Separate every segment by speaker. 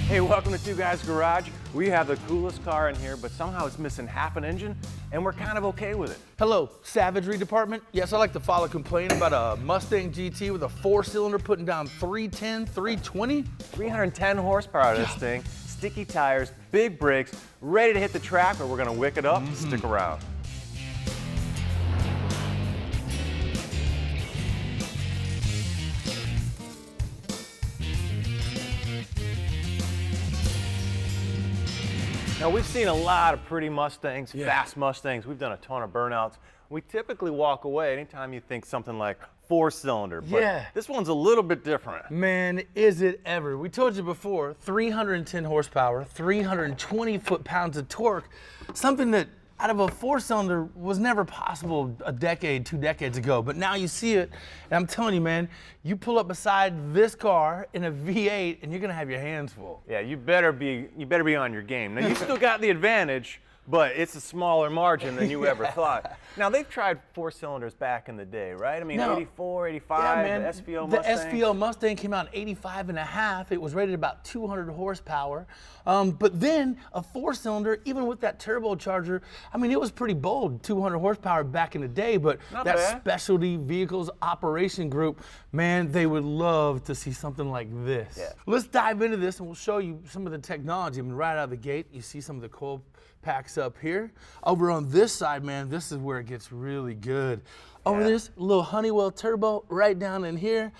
Speaker 1: Hey, welcome to Two Guys Garage. We have the coolest car in here, but somehow it's missing half an engine, and we're kind of okay with it.
Speaker 2: Hello, Savagery Department. Yes, I like to file a complaint about a Mustang GT with a 4-cylinder putting down 310, 320.
Speaker 1: 310 horsepower out of this thing, sticky tires, big brakes, ready to hit the track, or we're gonna wick it up. Stick around. Now, we've seen a lot of pretty Mustangs, fast Mustangs. We've done a ton of burnouts. We typically walk away anytime you think something like 4-cylinder, but this one's a little bit different.
Speaker 2: Man, is it ever. We told you before, 310 horsepower, 320 foot-pounds of torque, something that out of a 4-cylinder was never possible a decade, 2 decades ago. But now you see it, and I'm telling you, man, you pull up beside this car in a V8, and you're gonna have your hands full.
Speaker 1: Yeah, you better be on your game. Now, you still got the advantage, but it's a smaller margin than you ever thought. Now, they've tried 4-cylinders back in the day, right? I mean, 84, 85,
Speaker 2: man,
Speaker 1: the SVO Mustang.
Speaker 2: The SVO Mustang came out in 85 and a half. It was rated about 200 horsepower. But then a 4-cylinder, even with that turbocharger, I mean, it was pretty bold, 200 horsepower back in the day, but that specialty vehicles operation group, man, they would love to see something like this.
Speaker 1: Yeah.
Speaker 2: Let's dive into this and we'll show you some of the technology. I mean, right out of the gate, you see some of the coil packs up here. Over on this side, man, this is where it gets really good. Over this little Honeywell turbo right down in here.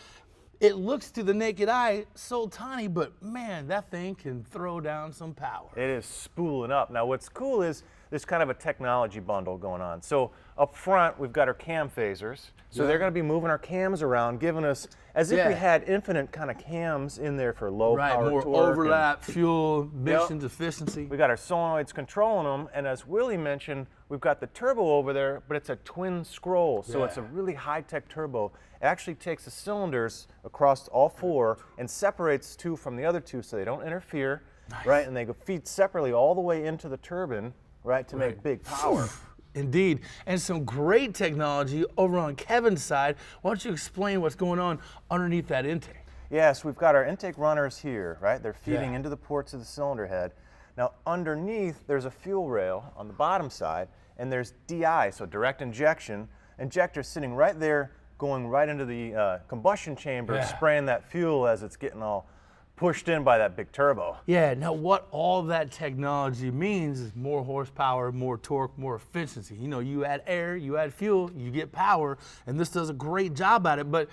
Speaker 2: It looks to the naked eye so tiny, but man, that thing can throw down some power.
Speaker 1: It is spooling up. Now, what's cool is there's kind of a technology bundle going on. So up front, we've got our cam phasers. So they're going to be moving our cams around, giving us, as if we had infinite kind of cams in there for low power
Speaker 2: more
Speaker 1: torque
Speaker 2: overlap, fuel, emissions, efficiency.
Speaker 1: We got our solenoids controlling them, and as Willie mentioned, we've got the turbo over there, but it's a twin scroll, so it's a really high-tech turbo. It actually takes the cylinders across all 4 and separates 2 from the other 2 so they don't interfere, right? And they go feed separately all the way into the turbine, right, to make big power.
Speaker 2: Indeed, and some great technology over on Kevin's side. Why don't you explain what's going on underneath that intake?
Speaker 1: Yes, we've got our intake runners here, right? They're feeding into the ports of the cylinder head. Now, underneath, there's a fuel rail on the bottom side, and there's DI, so direct injection. Injector sitting right there, going right into the combustion chamber, spraying that fuel as it's getting all pushed in by that big turbo.
Speaker 2: Yeah, now what all that technology means is more horsepower, more torque, more efficiency. You know, you add air, you add fuel, you get power, and this does a great job at it, but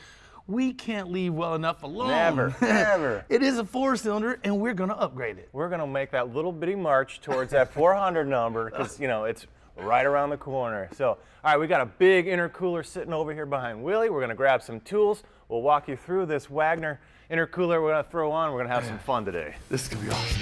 Speaker 2: we can't leave well enough alone.
Speaker 1: Never, never.
Speaker 2: It is a 4-cylinder, and we're gonna upgrade it.
Speaker 1: We're gonna make that little bitty march towards that 400 number, because, you know, it's right around the corner. So, all right, we got a big intercooler sitting over here behind Willie. We're gonna grab some tools. We'll walk you through this Wagner intercooler we're gonna throw on. We're gonna have some fun today.
Speaker 2: This is gonna be awesome.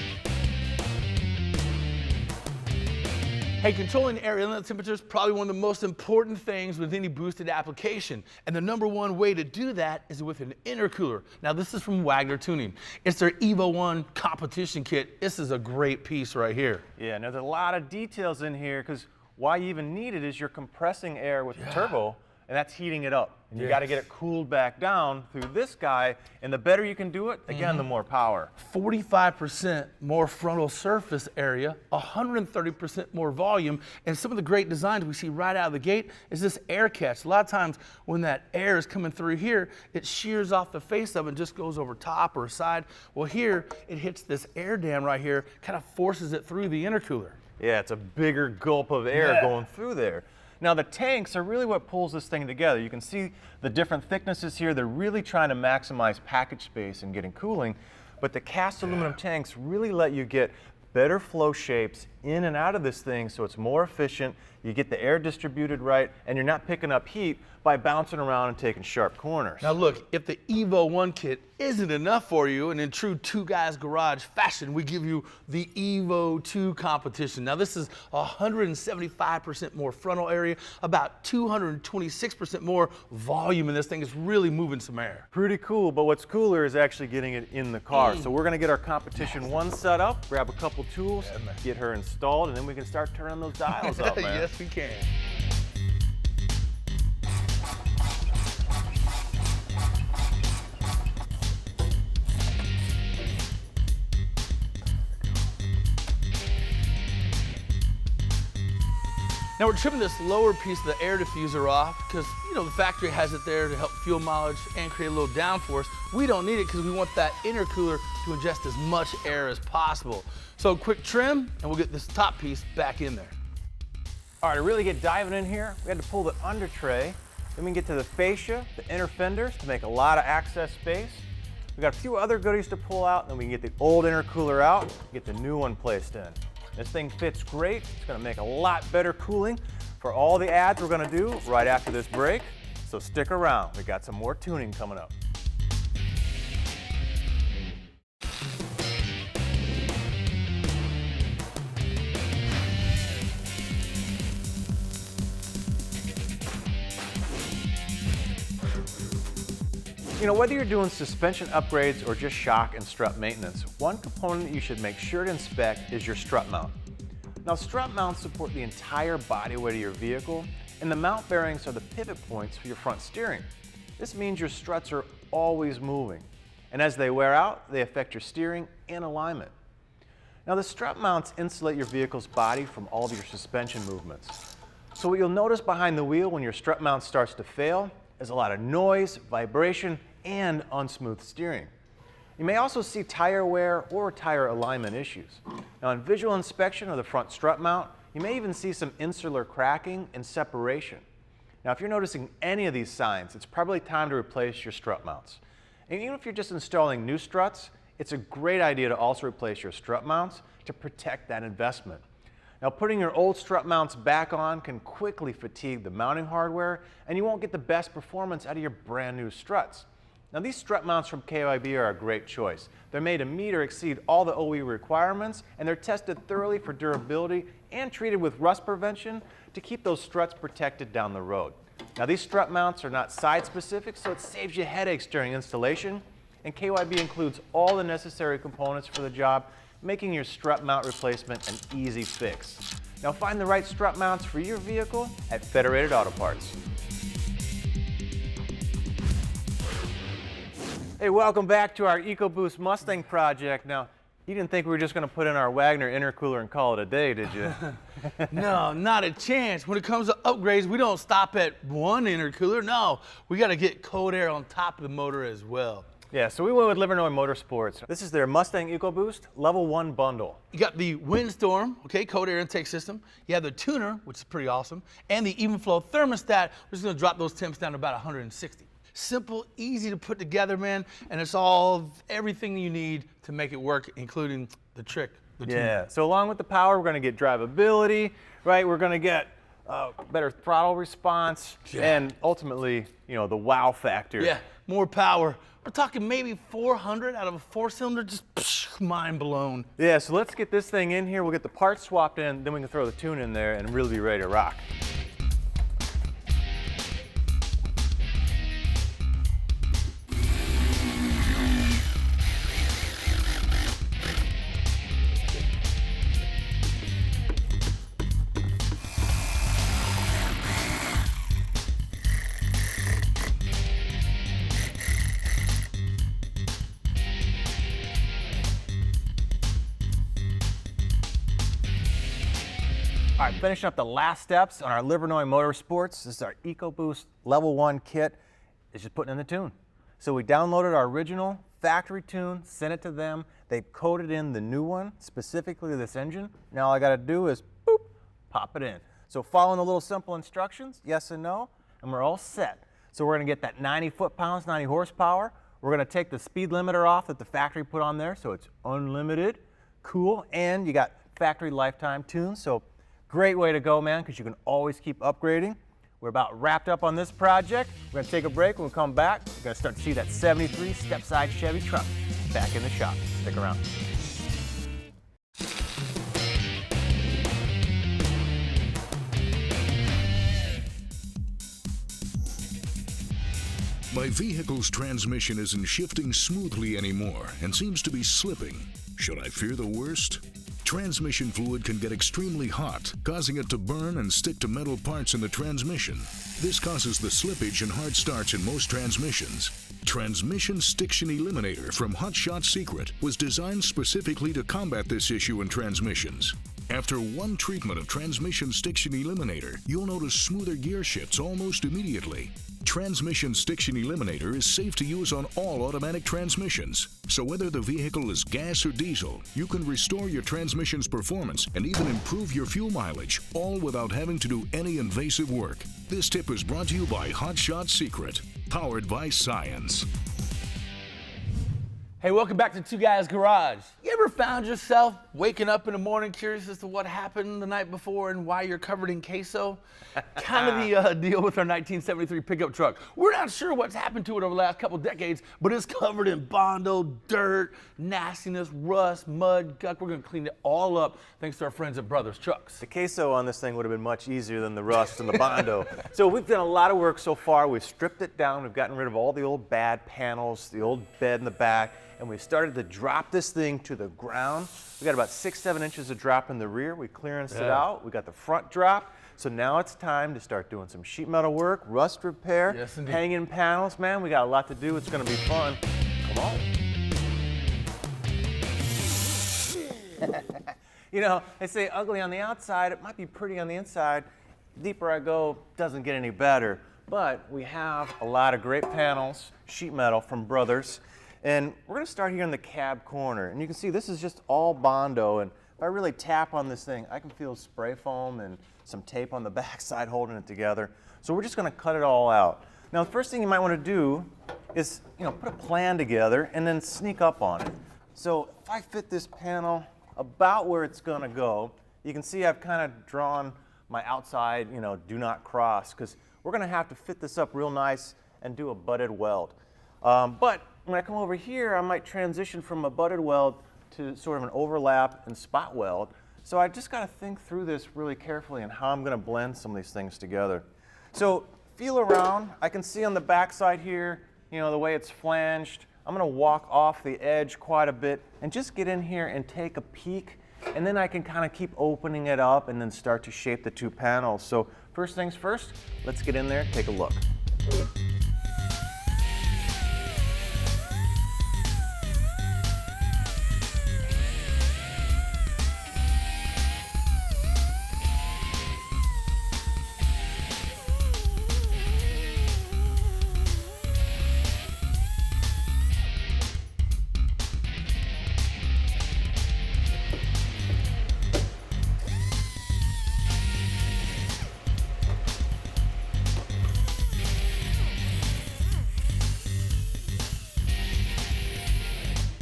Speaker 2: Hey, controlling air inlet temperature is probably one of the most important things with any boosted application. And the #1 way to do that is with an intercooler. Now, this is from Wagner Tuning. It's their Evo 1 competition kit. This is a great piece right here.
Speaker 1: Yeah, now there's a lot of details in here, because why you even need it is you're compressing air with the turbo, and that's heating it up. And you got to get it cooled back down through this guy, and the better you can do it, again, the more power.
Speaker 2: 45% more frontal surface area, 130% more volume, and some of the great designs we see right out of the gate is this air catch. A lot of times when that air is coming through here, it shears off the face of it and just goes over top or side. Well, here, it hits this air dam right here, kind of forces it through the intercooler.
Speaker 1: Yeah, it's a bigger gulp of air going through there. Now, the tanks are really what pulls this thing together. You can see the different thicknesses here. They're really trying to maximize package space and getting cooling, but the cast aluminum tanks really let you get better flow shapes in and out of this thing, so it's more efficient. You get the air distributed right, and you're not picking up heat by bouncing around and taking sharp corners.
Speaker 2: Now look, if the Evo 1 kit isn't enough for you, and in true Two Guys Garage fashion, we give you the Evo 2 competition. Now this is 175% more frontal area, about 226% more volume in this thing. It's really moving some air.
Speaker 1: Pretty cool, but what's cooler is actually getting it in the car. So we're gonna get our competition 1 set up, grab a couple tools, get her installed, and then we can start turning those dials up, man.
Speaker 2: Yes, we can. Now we're trimming this lower piece of the air diffuser off because, you know, the factory has it there to help fuel mileage and create a little downforce. We don't need it because we want that intercooler to ingest as much air as possible. So quick trim and we'll get this top piece back in there.
Speaker 1: All right, to really get diving in here, we had to pull the under tray. Then we can get to the fascia, the inner fenders to make a lot of access space. We got a few other goodies to pull out, then we can get the old intercooler out, get the new one placed in. This thing fits great. It's gonna make a lot better cooling for all the ads we're gonna do right after this break. So stick around, we got some more tuning coming up. You know, whether you're doing suspension upgrades or just shock and strut maintenance, one component that you should make sure to inspect is your strut mount. Now, strut mounts support the entire body weight of your vehicle, and the mount bearings are the pivot points for your front steering. This means your struts are always moving, and as they wear out, they affect your steering and alignment. Now, the strut mounts insulate your vehicle's body from all of your suspension movements. So what you'll notice behind the wheel when your strut mount starts to fail is a lot of noise, vibration, and unsmooth steering. You may also see tire wear or tire alignment issues. Now, on visual inspection of the front strut mount, you may even see some insular cracking and separation. Now, if you're noticing any of these signs, it's probably time to replace your strut mounts. And even if you're just installing new struts, it's a great idea to also replace your strut mounts to protect that investment. Now, putting your old strut mounts back on can quickly fatigue the mounting hardware, and you won't get the best performance out of your brand new struts. Now, these strut mounts from KYB are a great choice. They're made to meet or exceed all the OE requirements, and they're tested thoroughly for durability and treated with rust prevention to keep those struts protected down the road. Now, these strut mounts are not side specific, so it saves you headaches during installation, and KYB includes all the necessary components for the job, making your strut mount replacement an easy fix. Now, find the right strut mounts for your vehicle at Federated Auto Parts. Hey, welcome back to our EcoBoost Mustang project. Now, you didn't think we were just going to put in our Wagner intercooler and call it a day, did you?
Speaker 2: No, not a chance. When it comes to upgrades, we don't stop at one intercooler. No, we got to get cold air on top of the motor as well.
Speaker 1: Yeah, so we went with Livernois Motorsports. This is their Mustang EcoBoost Level 1 bundle.
Speaker 2: You got the Windstorm, okay, cold air intake system. You have the tuner, which is pretty awesome, and the even flow thermostat, which is going to drop those temps down to about 160. Simple, easy to put together, man, and it's everything you need to make it work, including the trick, the tuner.
Speaker 1: Yeah, so along with the power, we're going to get drivability, right? We're going to get better throttle response, and ultimately, you know, the wow factor.
Speaker 2: Yeah, more power. We're talking maybe 400 out of a 4-cylinder, just mind blown.
Speaker 1: Yeah, so let's get this thing in here. We'll get the parts swapped in, then we can throw the tune in there and really be ready to rock. All right, finishing up the last steps on our Livernois Motorsports. This is our EcoBoost Level 1 kit. It's just putting in the tune. So we downloaded our original factory tune, sent it to them. They coded in the new one, specifically this engine. Now all I gotta do is, boop, pop it in. So following the little simple instructions, yes and no, and we're all set. So we're gonna get that 90 foot-pounds, 90 horsepower. We're gonna take the speed limiter off that the factory put on there, so it's unlimited, cool, and you got factory lifetime tunes. So great way to go, man, because you can always keep upgrading. We're about wrapped up on this project. We're going to take a break. When we come back, we're going to start to see that 73 step-side Chevy truck back in the shop. Stick around.
Speaker 3: My vehicle's transmission isn't shifting smoothly anymore and seems to be slipping. Should I fear the worst? Transmission fluid can get extremely hot, causing it to burn and stick to metal parts in the transmission. This causes the slippage and hard starts in most transmissions. Transmission Stiction Eliminator from Hot Shot Secret was designed specifically to combat this issue in transmissions. After one treatment of Transmission Stiction Eliminator, you'll notice smoother gear shifts almost immediately. Transmission Stiction Eliminator is safe to use on all automatic transmissions. So whether the vehicle is gas or diesel, you can restore your transmission's performance and even improve your fuel mileage, all without having to do any invasive work. This tip is brought to you by Hot Shot Secret, powered by science.
Speaker 2: Hey, welcome back to Two Guys Garage. You ever found yourself waking up in the morning curious as to what happened the night before and why you're covered in queso? Kind of the deal with our 1973 pickup truck. We're not sure what's happened to it over the last couple decades, but it's covered in Bondo, dirt, nastiness, rust, mud, gunk. We're gonna clean it all up thanks to our friends at Brothers Trucks.
Speaker 1: The queso on this thing would have been much easier than the rust and the Bondo. So we've done a lot of work so far. We've stripped it down. We've gotten rid of all the old bad panels, the old bed in the back, and we started to drop this thing to the ground. We got about 6-7 inches of drop in the rear. We clearanced it out. We got the front drop. So now it's time to start doing some sheet metal work, rust repair, hanging panels. Man, we got a lot to do. It's gonna be fun. Come on. You know, they say ugly on the outside, it might be pretty on the inside. The deeper I go, doesn't get any better. But we have a lot of great panels, sheet metal from Brothers. And we're gonna start here in the cab corner. And you can see this is just all Bondo. And if I really tap on this thing, I can feel spray foam and some tape on the backside holding it together. So we're just gonna cut it all out. Now, the first thing you might wanna do is, put a plan together and then sneak up on it. So if I fit this panel about where it's gonna go, you can see I've kind of drawn my outside, do not cross, because we're gonna have to fit this up real nice and do a butted weld. But when I come over here, I might transition from a butted weld to sort of an overlap and spot weld. So I just got to think through this really carefully and how I'm going to blend some of these things together. So feel around. I can see on the back side here, the way it's flanged. I'm going to walk off the edge quite a bit and just get in here and take a peek. And then I can kind of keep opening it up and then start to shape the two panels. So first things first, let's get in there, take a look.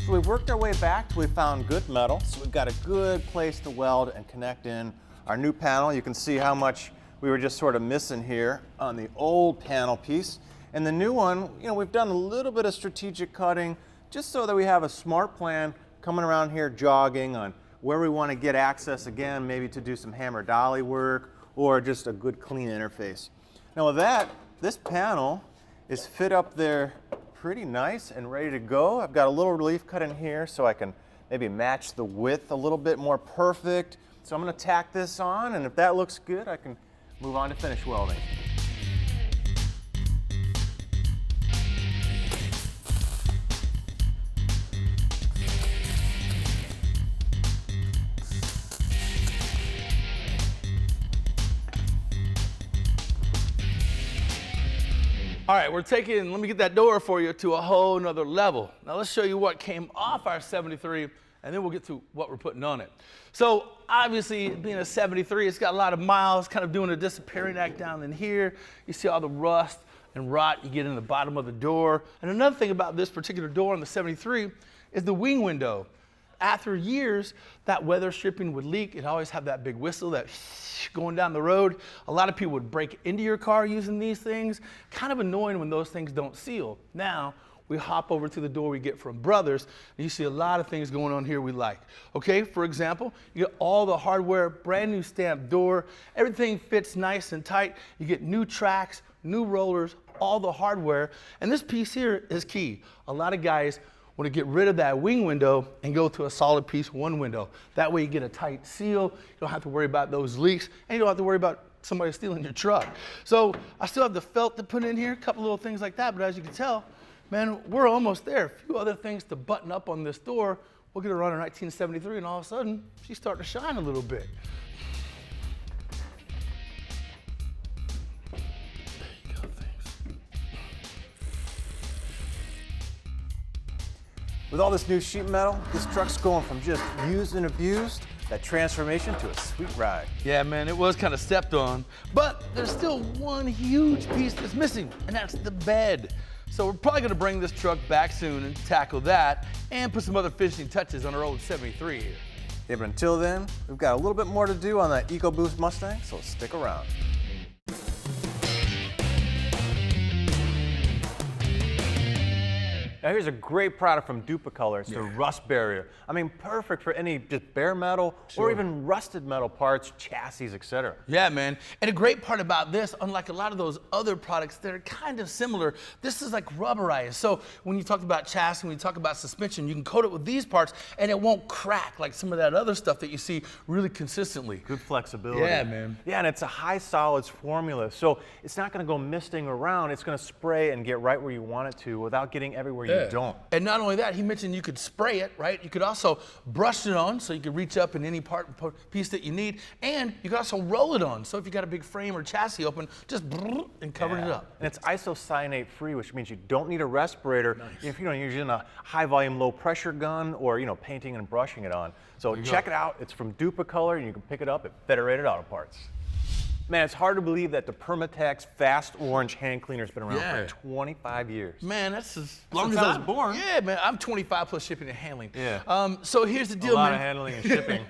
Speaker 1: So we've worked our way back till we found good metal. So we've got a good place to weld and connect in our new panel. You can see how much we were just sort of missing here on the old panel piece. And the new one, we've done a little bit of strategic cutting just so that we have a smart plan coming around here jogging on where we want to get access again, maybe to do some hammer dolly work or just a good clean interface. Now with that, this panel is fit up there pretty nice and ready to go. I've got a little relief cut in here so I can maybe match the width a little bit more perfect. So I'm going to tack this on, and if that looks good, I can move on to finish welding.
Speaker 2: All right, we're taking, let me get that door for you, to a whole nother level. Now let's show you what came off our 73, and then we'll get to what we're putting on it. So obviously, being a 73, it's got a lot of miles, kind of doing a disappearing act down in here. You see all the rust and rot you get in the bottom of the door. And another thing about this particular door on the 73 is the wing window. After years, that weather stripping would leak. It'd always have that big whistle that going down the road. A lot of people would break into your car using these things. Kind of annoying when those things don't seal. Now, we hop over to the door we get from Brothers, and you see a lot of things going on here we like. Okay, for example, you get all the hardware, brand new stamped door. Everything fits nice and tight. You get new tracks, new rollers, all the hardware. And this piece here is key. A lot of guys want to get rid of that wing window and go to a solid piece, one window. That way you get a tight seal, you don't have to worry about those leaks, and you don't have to worry about somebody stealing your truck. So I still have the felt to put in here, a couple little things like that, but as you can tell, man, we're almost there. A few other things to button up on this door. We'll get her running in 1973, and all of a sudden, she's starting to shine a little bit. There you go, thanks.
Speaker 1: With all this new sheet metal, this truck's going from just used and abused, that transformation to a sweet ride.
Speaker 2: Yeah, man, it was kind of stepped on, but there's still one huge piece that's missing, and that's the bed. So we're probably gonna bring this truck back soon and tackle that, and put some other finishing touches on our old 73 here.
Speaker 1: Yeah, but until then, we've got a little bit more to do on that EcoBoost Mustang, so stick around. Now here's a great product from Duplicolor. It's the rust barrier. I mean, perfect for any just bare metal or even rusted metal parts, chassis, etc.
Speaker 2: Yeah, man. And a great part about this, unlike a lot of those other products that are kind of similar, this is like rubberized. So when you talk about chassis, when you talk about suspension, you can coat it with these parts and it won't crack like some of that other stuff that you see really consistently.
Speaker 1: Good flexibility.
Speaker 2: Yeah, man.
Speaker 1: Yeah, and it's a high solids formula, so it's not going to go misting around. It's going to spray and get right where you want it to without getting everywhere you don't.
Speaker 2: And not only that, he mentioned you could spray it, right? You could also brush it on so you could reach up in any piece that you need, and you could also roll it on. So if you got a big frame or chassis open, just and cover it up.
Speaker 1: And it's isocyanate free, which means you don't need a respirator if you're using a high volume, low pressure gun or painting and brushing it on. So check it out. It's from Duplicolor, and you can pick it up at Federated Auto Parts. Man, it's hard to believe that the Permatex Fast Orange hand cleaner's been around for 25 years.
Speaker 2: Man, that's as long
Speaker 1: Since
Speaker 2: as
Speaker 1: I was born.
Speaker 2: Yeah, man, I'm 25 plus shipping and handling.
Speaker 1: Yeah.
Speaker 2: So here's the deal,
Speaker 1: A lot
Speaker 2: man.
Speaker 1: of handling and shipping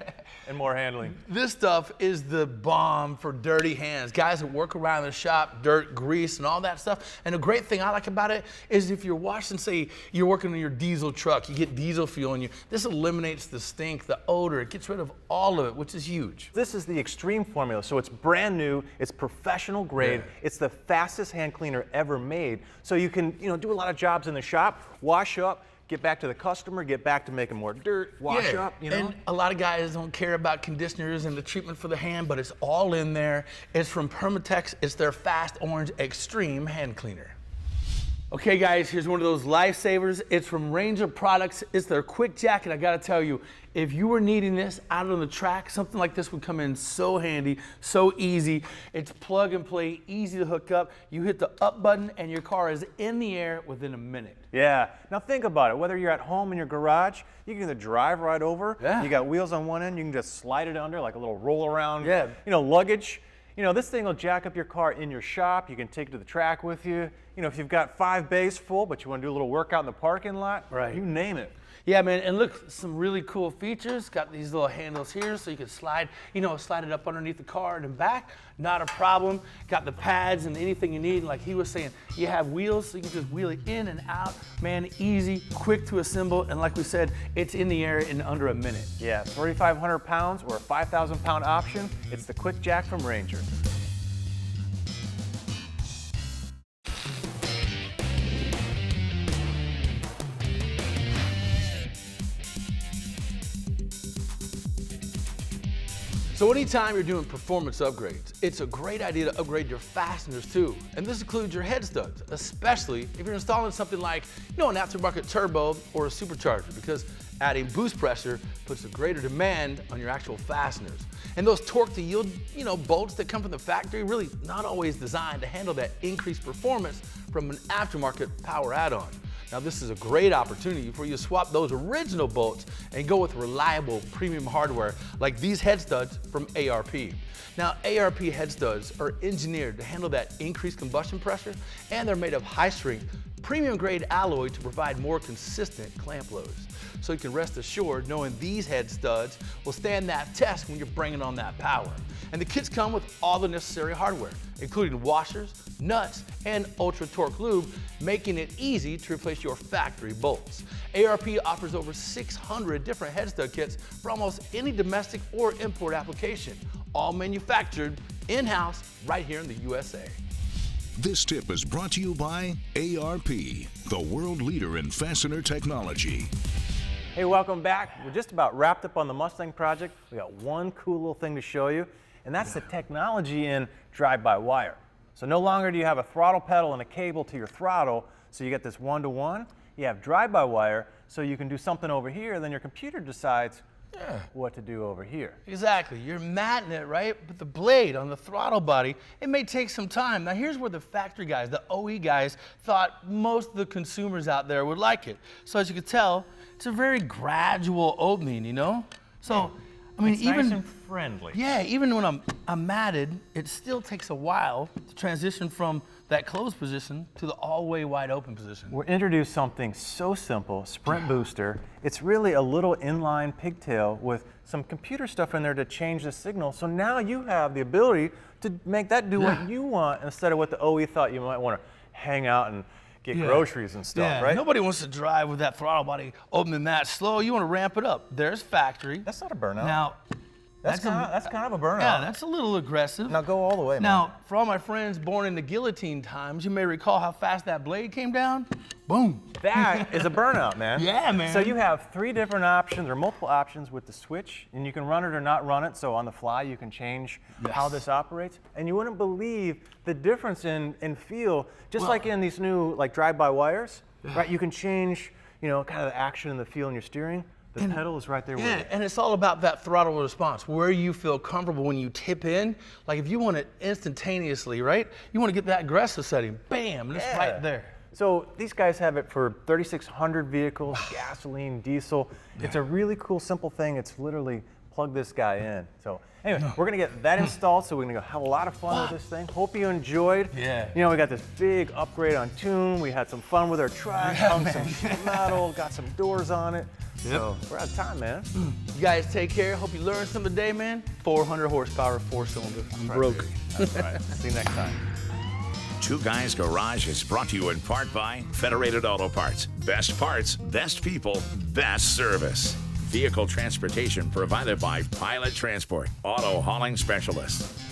Speaker 1: and more handling.
Speaker 2: This stuff is the bomb for dirty hands. Guys that work around the shop, dirt, grease, and all that stuff. And the great thing I like about it is if you're washing, say, you're working on your diesel truck, you get diesel fuel in you, this eliminates the stink, the odor. It gets rid of all of it, which is huge.
Speaker 1: This is the Extreme formula, so it's brand new, it's professional grade, it's the fastest hand cleaner ever made. So you can, do a lot of jobs in the shop, wash up, get back to the customer, get back to making more dirt, wash up,
Speaker 2: And a lot of guys don't care about conditioners and the treatment for the hand, but it's all in there. It's from Permatex. It's their Fast Orange Extreme hand cleaner. Okay guys, here's one of those lifesavers. It's from Ranger Products. It's their Quick Jack, and I gotta tell you, if you were needing this out on the track, something like this would come in so handy, so easy. It's plug and play, easy to hook up. You hit the up button and your car is in the air within a minute.
Speaker 1: Yeah, now think about it. Whether you're at home in your garage, you can either drive right over, you got wheels on one end, you can just slide it under like a little roll around, luggage. This thing will jack up your car in your shop. You can take it to the track with you. If you've got 5 bays full, but you want to do a little workout in the parking lot, you name it.
Speaker 2: Yeah, man, and look, some really cool features. Got these little handles here so you can slide, slide it up underneath the car and back. Not a problem. Got the pads and anything you need. Like he was saying, you have wheels so you can just wheel it in and out. Man, easy, quick to assemble, and like we said, it's in the air in under a minute.
Speaker 1: Yeah, 3,500 pounds or a 5,000 pound option. It's the Quick Jack from Ranger.
Speaker 2: So anytime you're doing performance upgrades, it's a great idea to upgrade your fasteners too. And this includes your head studs, especially if you're installing something like, an aftermarket turbo or a supercharger, because adding boost pressure puts a greater demand on your actual fasteners. And those torque to yield, bolts that come from the factory, really not always designed to handle that increased performance from an aftermarket power add-on. Now this is a great opportunity for you to swap those original bolts and go with reliable premium hardware like these head studs from ARP. Now ARP head studs are engineered to handle that increased combustion pressure, and they're made of high strength, premium grade alloy to provide more consistent clamp loads. So you can rest assured knowing these head studs will stand that test when you're bringing on that power. And the kits come with all the necessary hardware, including washers, nuts, and ultra torque lube, making it easy to replace your factory bolts. ARP offers over 600 different head stud kits for almost any domestic or import application, all manufactured in-house right here in the USA.
Speaker 3: This tip is brought to you by ARP, the world leader in fastener technology.
Speaker 1: Hey, welcome back. We're just about wrapped up on the Mustang project. We got one cool little thing to show you, and that's the technology in drive-by-wire. So no longer do you have a throttle pedal and a cable to your throttle, so you get this one-to-one. You have drive-by-wire, so you can do something over here, then your computer decides what to do over here.
Speaker 2: Exactly. You're matting it, right? But the blade on the throttle body, it may take some time. Now here's where the factory guys, the OE guys, thought most of the consumers out there would like it. So as you can tell, it's a very gradual opening, you know? So, I mean,
Speaker 1: It's
Speaker 2: even
Speaker 1: nice and friendly.
Speaker 2: yeah, even when I'm matted, it still takes a while to transition from that closed position to the all-way wide open position.
Speaker 1: We'll introduce something so simple, Sprint Booster. It's really a little inline pigtail with some computer stuff in there to change the signal. So now you have the ability to make that do what you want instead of what the OE thought you might want to hang out and get groceries and stuff, right?
Speaker 2: Nobody wants to drive with that throttle body opening that slow. You want to ramp it up. There's factory.
Speaker 1: That's not a burnout.
Speaker 2: Now,
Speaker 1: that's kind of a burnout.
Speaker 2: yeah, that's a little aggressive.
Speaker 1: Now go all the way, man.
Speaker 2: Now, for all my friends born in the guillotine times, you may recall how fast that blade came down. Boom.
Speaker 1: That is a burnout, man.
Speaker 2: Yeah, man.
Speaker 1: So you have 3 different options or multiple options with the switch, and you can run it or not run it. So on the fly, you can change how this operates. And you wouldn't believe the difference in feel, just like in these new like drive-by wires, right? You can change, you know, kind of the action and the feel in your steering. The pedal is right there with
Speaker 2: Yeah,
Speaker 1: it.
Speaker 2: and it's all about that throttle response, where you feel comfortable when you tip in. Like if you want it instantaneously, right? You want to get that aggressive setting, bam, and it's right there.
Speaker 1: So these guys have it for 3,600 vehicles, gasoline, diesel. It's a really cool, simple thing. It's literally plug this guy in. So anyway, we're gonna get that installed, so we're gonna go have a lot of fun with this thing. Hope you enjoyed.
Speaker 2: Yeah.
Speaker 1: You know, we got this big upgrade on tune. We had some fun with our truck, hung some sheet metal, got some doors on it. So we're out of time, man.
Speaker 2: You guys take care. Hope you learned something today, man. 400 horsepower, 4-cylinder. I'm broke.
Speaker 1: That's right. See you next time.
Speaker 4: Two Guys Garage is brought to you in part by Federated Auto Parts. Best parts, best people, best service. Vehicle transportation provided by Pilot Transport, auto hauling specialists.